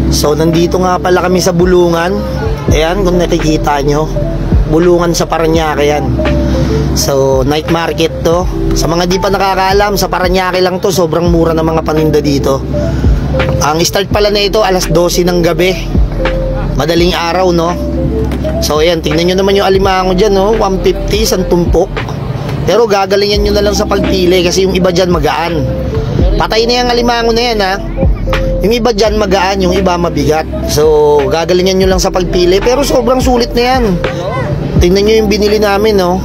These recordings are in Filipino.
So nandito nga pala kami sa Bulungan. Ayan, kung nakikita nyo, Bulungan sa Parañaque yan. So night market to. Sa mga di pa nakakaalam, sa Parañaque lang to. Sobrang mura ng mga paninda dito. Ang start pala na ito alas 12 ng gabi. Madaling araw, no? So ayan, tingnan nyo naman yung alimango dyan, no? 150 isang tumpok. Pero gagalingan nyo na lang sa pagpili kasi yung iba dyan magaan. Patay na yung alimango na yan, ha? Yung iba dyan magaan, yung iba mabigat. So gagalingan nyo lang sa pagpili. Pero sobrang sulit na yan. Tingnan nyo yung binili namin, no?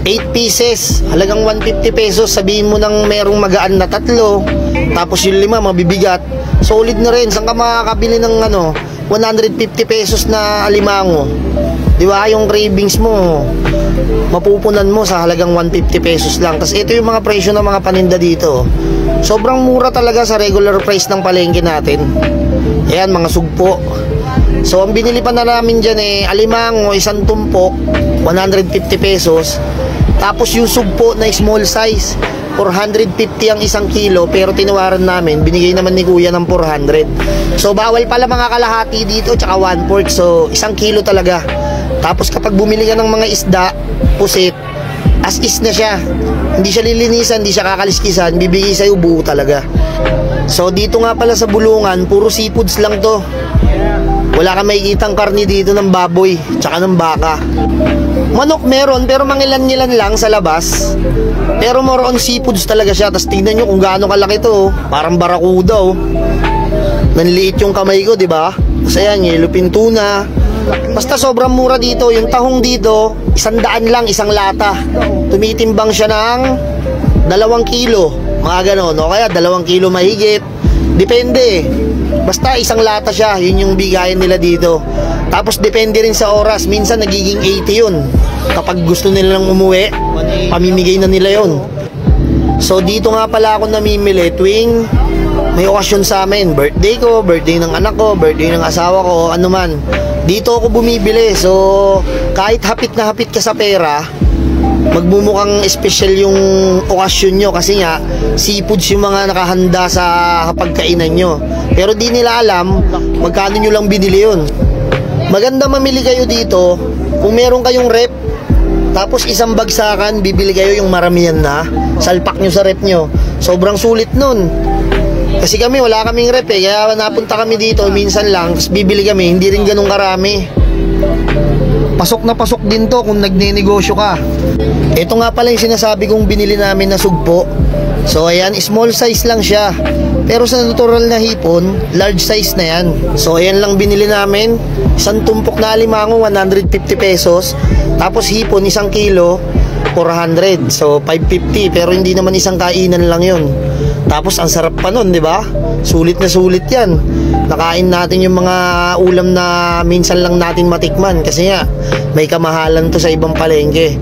8 pieces, halagang 150 pesos. Sabihin mo nang merong magaan na 3, tapos yung 5 mabibigat. Solid na rin. Saan ka makakabili ng 150 pesos na alimango? Di ba? Yung cravings mo mapupunan mo sa halagang 150 pesos lang. Tapos ito yung mga presyo ng mga paninda dito. Sobrang mura talaga sa regular price ng palengke natin. Ayan, mga sugpo. So ang binili pa na namin dyan alimango, isang tumpok, 150 pesos. Tapos yung sugpo na small size, 450 ang isang kilo, pero tinawaran namin, binigay naman ni kuya ng 400. So bawal pala mga kalahati dito, tsaka 1/4. So 1 kilo talaga. Tapos kapag bumili ka ng mga isda, pusit, as is na siya. Hindi siya lilinisan, hindi siya kakaliskisan, bibigay sa'yo buo talaga. So dito nga pala sa Bulungan, puro seafoods lang to. Wala kang makikitang karni dito ng baboy, tsaka ng baka. Manok meron, pero mangilan-ngilan lang sa labas. Pero more on seafoods talaga siya. Tapos tingnan nyo kung gaano kalaki to. Parang barakuda, oh. Nanliit yung kamay ko, di ba? Kasi yan, yellowfin tuna. Basta sobrang mura dito. Yung tahong dito, 100 lang, isang lata. Tumitimbang siya ng 2 kilo. Mga ganon. O kaya 2 kilo mahigit. Depende. Basta isang lata siya. Yun yung bigayan nila dito. Tapos depende rin sa oras. Minsan nagiging 80 yun. Kapag gusto nilang umuwi, pamimigay na nila yun. So dito nga pala ako namimili tuwing may okasyon sa amin. Birthday ko, birthday ng anak ko, birthday ng asawa ko, ano man. Dito ako bumibili. So kahit hapit na hapit ka sa pera, magmumukhang special yung okasyon nyo. Kasi nga seafoods yung mga nakahanda sa pagkainan nyo. Pero di nila alam magkano nyo lang binili yun. Maganda mamili kayo dito kung meron kayong rep, tapos isang bagsakan, bibili kayo yung maramihan na, salpak nyo sa rep nyo. Sobrang sulit nun. Kasi kami wala kaming rep kaya napunta kami dito minsan lang, tapos bibili kami, hindi rin ganun karami. Pasok na pasok din to kung nagnenegosyo ka. Ito nga pala yung sinasabi kong binili namin na sugpo. So ayan, small size lang siya. Pero sa natural na hipon, large size na yan. So ayan lang binili namin. Isang tumpok na alimango, 150 pesos. Tapos hipon, 1 kilo, 400. So 550, pero hindi naman isang kainan lang yun. Tapos ang sarap pa nun, di ba? Sulit na sulit yan. Nakain natin yung mga ulam na minsan lang natin matikman. Kasi nga, may kamahalan to sa ibang palengke.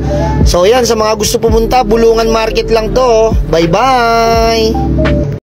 So yan, sa mga gusto pumunta, Bulungan Market lang to. Bye bye!